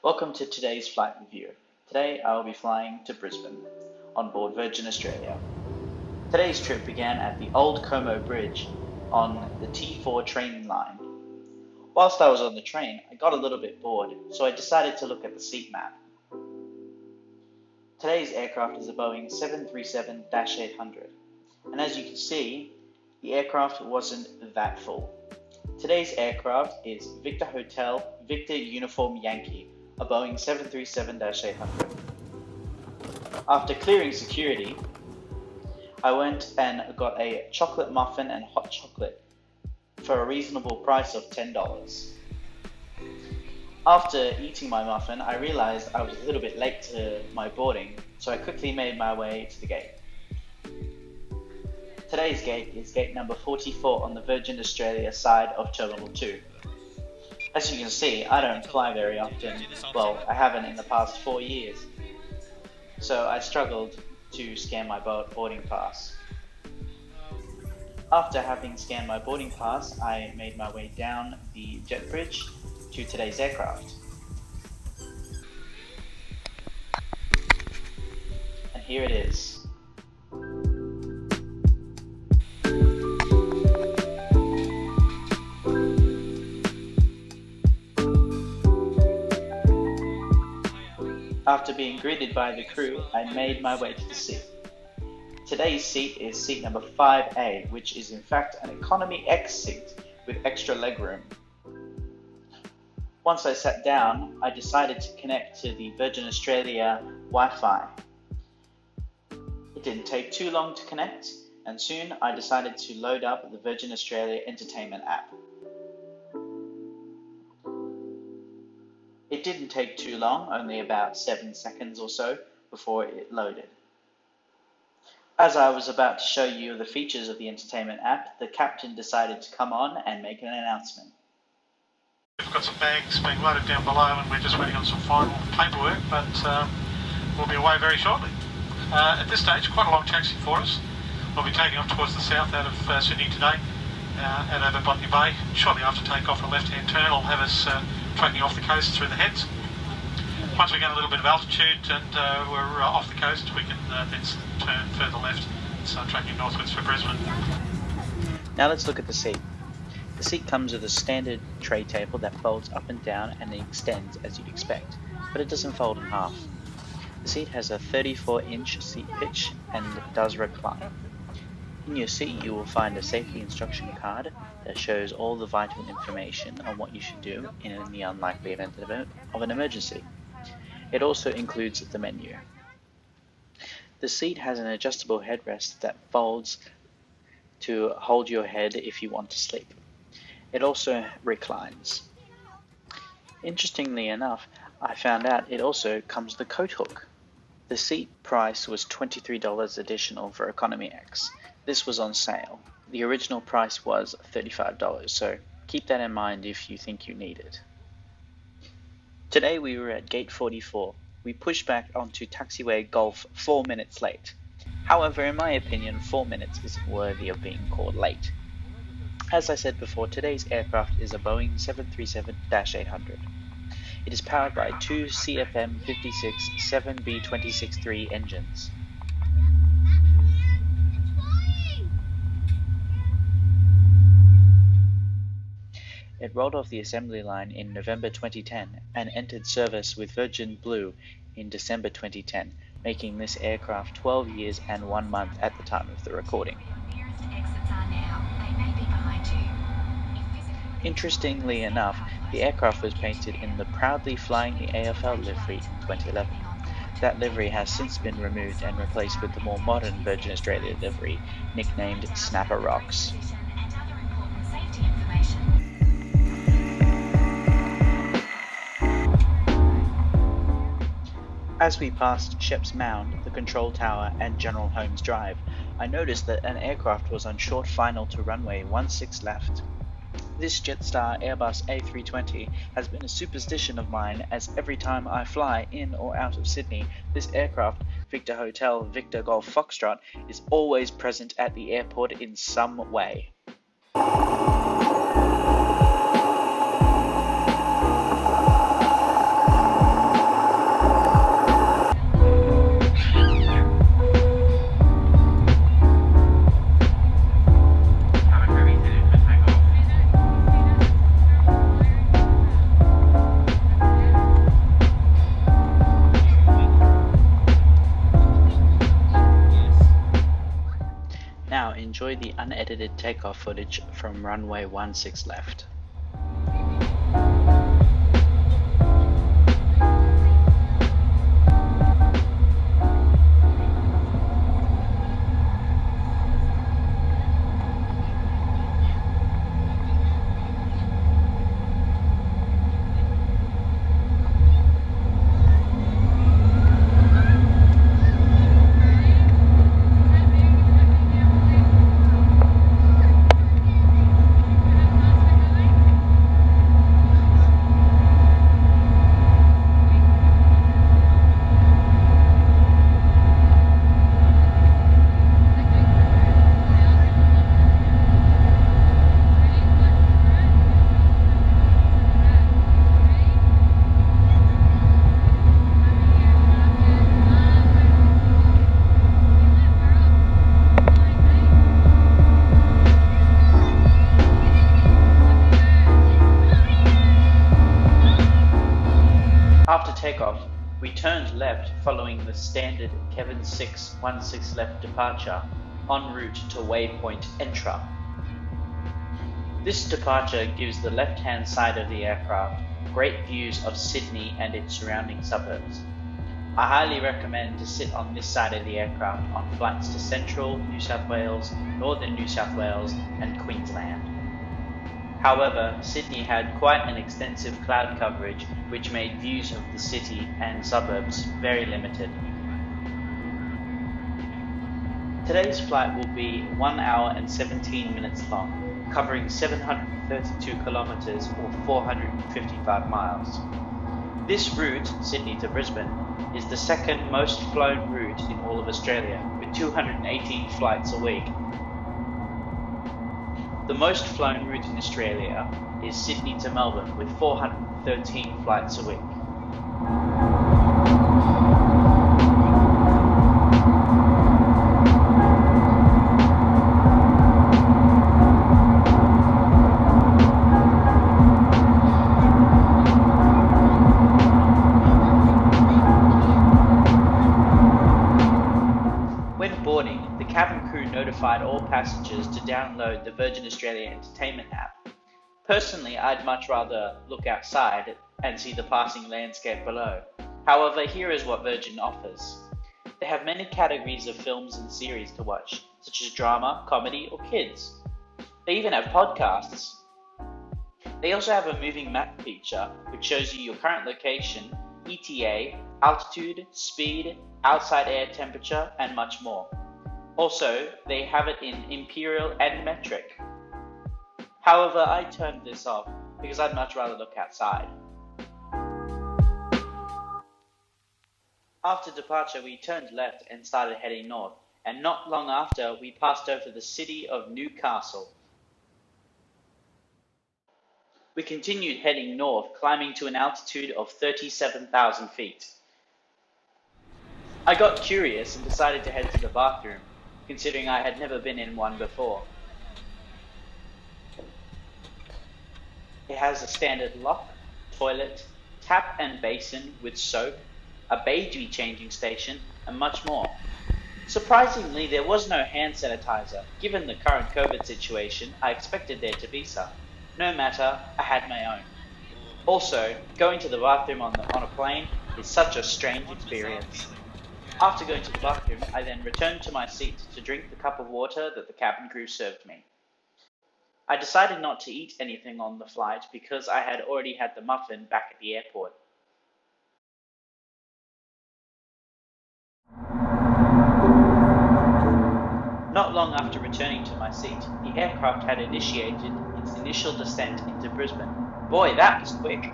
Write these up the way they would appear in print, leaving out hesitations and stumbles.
Welcome to today's flight review. Today I will be flying to Brisbane on board Virgin Australia. Today's trip began at the Old Como Bridge on the T4 train line. Whilst I was on the train, I got a little bit bored, so I decided to look at the seat map. Today's aircraft is a Boeing 737-800, and as you can see, the aircraft wasn't that full. Today's aircraft is Victor Hotel, Victor Uniform Yankee, a Boeing 737-800. After clearing security, I went and got a chocolate muffin and hot chocolate for a reasonable price of $10. After eating my muffin, I realized I was a little bit late to my boarding, so I quickly made my way to the gate. Today's gate is gate number 44 on the Virgin Australia side of Terminal 2. As you can see, I don't fly very often. Well, I haven't in the past 4 years. So I struggled to scan my boarding pass. After having scanned my boarding pass, I made my way down the jet bridge to today's aircraft. And here it is. After being greeted by the crew, I made my way to the seat. Today's seat is seat number 5A, which is in fact an Economy X seat with extra legroom. Once I sat down, I decided to connect to the Virgin Australia Wi-Fi. It didn't take too long to connect, and soon I decided to load up the Virgin Australia Entertainment app. It didn't take too long, only about 7 seconds or so before it loaded. As I was about to show you the features of the entertainment app, the captain decided to come on and make an announcement. We've got some bags being loaded down below and we're just waiting on some final paperwork, but we'll be away very shortly. At this stage, quite a long taxi for us. We'll be taking off towards the south out of Sydney today and over Botany Bay. Shortly after takeoff, a left-hand turn will have us tracking off the coast through the heads. Once we get a little bit of altitude and we're off the coast, we can then turn further left and start tracking northwards for Brisbane. Now let's look at the seat. The seat comes with a standard tray table that folds up and down and extends as you'd expect, but it doesn't fold in half. The seat has a 34-inch seat pitch and does recline. In your seat you will find a safety instruction card that shows all the vital information on what you should do in the unlikely event of an emergency. It also includes the menu. The seat has an adjustable headrest that folds to hold your head if you want to sleep. It also reclines. Interestingly enough, I found out it also comes with a coat hook. The seat price was $23 additional for Economy X. This was on sale. The original price was $35, so keep that in mind if you think you need it. Today we were at gate 44. We pushed back onto taxiway Golf 4 minutes late. However, in my opinion, 4 minutes isn't worthy of being called late. As I said before, today's aircraft is a Boeing 737-800. It is powered by two CFM56 7B263 engines. It rolled off the assembly line in November 2010 and entered service with Virgin Blue in December 2010, making this aircraft 12 years and 1 month at the time of the recording. Interestingly enough, the aircraft was painted in the proudly flying the AFL livery in 2011. That livery has since been removed and replaced with the more modern Virgin Australia livery, nicknamed Snapper Rocks. As we passed SHEPS MOUND, the control tower, and General Holmes Drive, I noticed that an aircraft was on short final to runway 16 left. This JETSTAR Airbus A320 has been a superstition of mine, as every time I fly in or out of Sydney, this aircraft, Victor Hotel Victor Golf Foxtrot, is always present at the airport in some way. enjoy the unedited takeoff footage from runway 16 left. After takeoff, we turned left following the standard Kevin 616 left departure en route to waypoint Entra. This departure gives the left-hand side of the aircraft great views of Sydney and its surrounding suburbs. I highly recommend to sit on this side of the aircraft on flights to Central New South Wales, Northern New South Wales and Queensland. However, Sydney had quite an extensive cloud coverage which made views of the city and suburbs very limited. Today's flight will be 1 hour and 17 minutes long, covering 732 kilometres or 455 miles. This route, Sydney to Brisbane, is the second most flown route in all of Australia, with 218 flights a week. The most flown route in Australia is Sydney to Melbourne with 413 flights a week. When boarding, the cabin crew notified all passengers to download the Virgin Australia Entertainment app. Personally, I'd much rather look outside and see the passing landscape below. However, here is what Virgin offers. They have many categories of films and series to watch, such as drama, comedy, or kids. They even have podcasts. They also have a moving map feature, which shows you your current location, ETA, altitude, speed, outside air temperature, and much more. Also, they have it in imperial and metric. However, I turned this off because I'd much rather look outside. After departure, we turned left and started heading north, and not long after, we passed over the city of Newcastle. We continued heading north, climbing to an altitude of 37,000 feet. I got curious and decided to head to the bathroom, considering I had never been in one before. It has a standard lock, toilet, tap and basin with soap, a baby changing station, and much more. Surprisingly, there was no hand sanitizer. Given the current COVID situation, I expected there to be some. No matter, I had my own. Also, going to the bathroom on a plane is such a strange experience. After going to the bathroom, I then returned to my seat to drink the cup of water that the cabin crew served me. I decided not to eat anything on the flight because I had already had the muffin back at the airport. Not long after returning to my seat, the aircraft had initiated its initial descent into Brisbane. Boy, that was quick!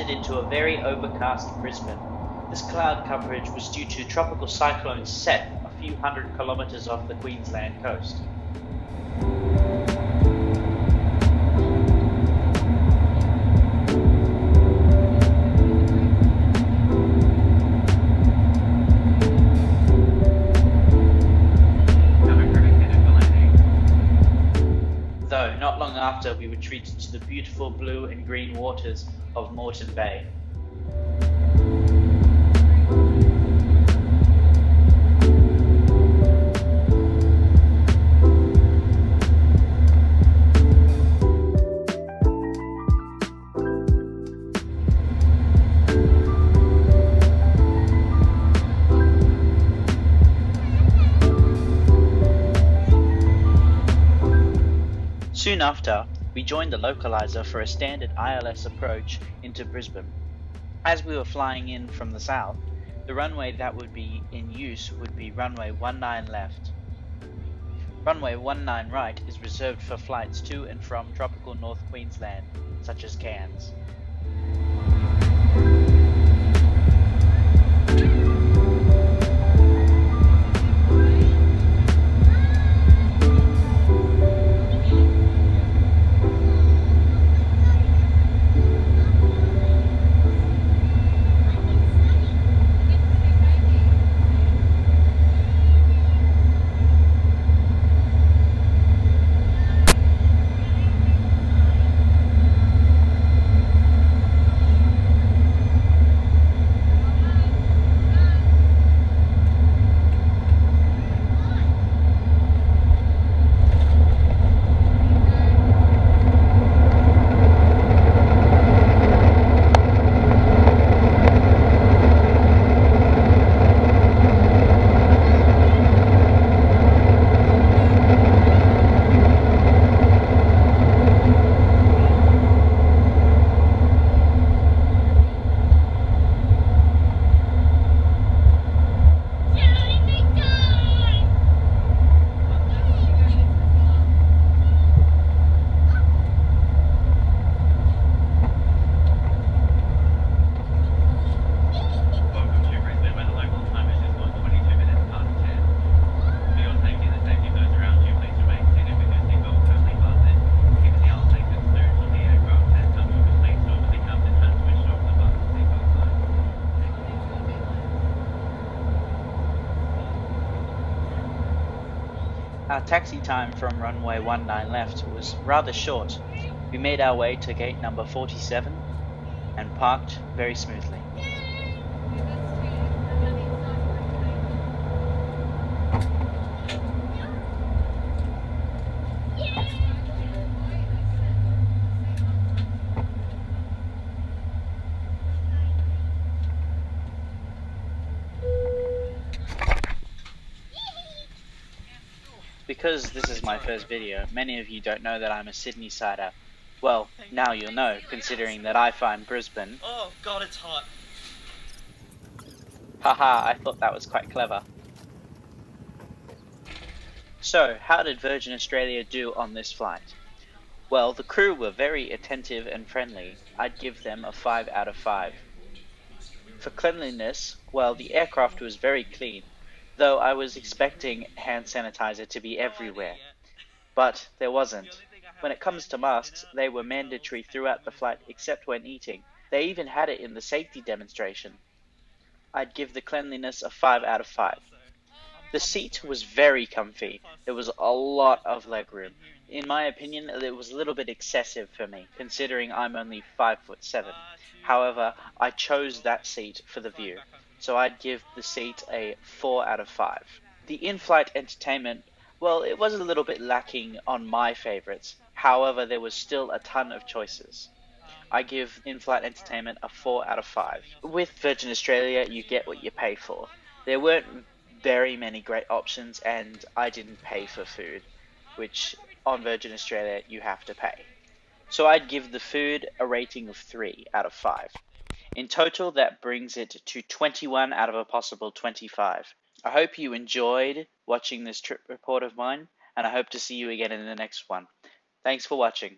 Into a very overcast Brisbane. This cloud coverage was due to tropical cyclone Seth a few hundred kilometres off the Queensland coast. retreat to the beautiful blue and green waters of Moreton Bay. Soon after, we joined the localizer for a standard ILS approach into Brisbane. As we were flying in from the south, the runway that would be in use would be runway 19 left. Runway 19 right is reserved for flights to and from tropical North Queensland, such as Cairns. Our taxi time from runway 19 left was rather short. We made our way to gate number 47 and parked very smoothly. Because this is my first video, many of you don't know that I'm a Sydney-sider. Well, now you'll know, considering that I find Brisbane... Oh god, it's hot. Haha, I thought that was quite clever. So, how did Virgin Australia do on this flight? Well, the crew were very attentive and friendly. I'd give them a 5 out of 5. For cleanliness, well, the aircraft was very clean, though I was expecting hand sanitizer to be everywhere. But there wasn't. When it comes to masks, they were mandatory throughout the flight except when eating. They even had it in the safety demonstration. I'd give the cleanliness a 5 out of 5. The seat was very comfy. There was a lot of legroom. In my opinion, it was a little bit excessive for me, considering I'm only 5'7". However, I chose that seat for the view, so I'd give the seat a 4 out of 5. The in-flight entertainment, well, it was a little bit lacking on my favorites. However, there was still a ton of choices. I give in-flight entertainment a 4 out of 5. With Virgin Australia, you get what you pay for. There weren't very many great options, and I didn't pay for food, which on Virgin Australia you have to pay. So I'd give the food a rating of 3 out of 5. In total, that brings it to 21 out of a possible 25. I hope you enjoyed watching this trip report of mine, and I hope to see you again in the next one. Thanks for watching.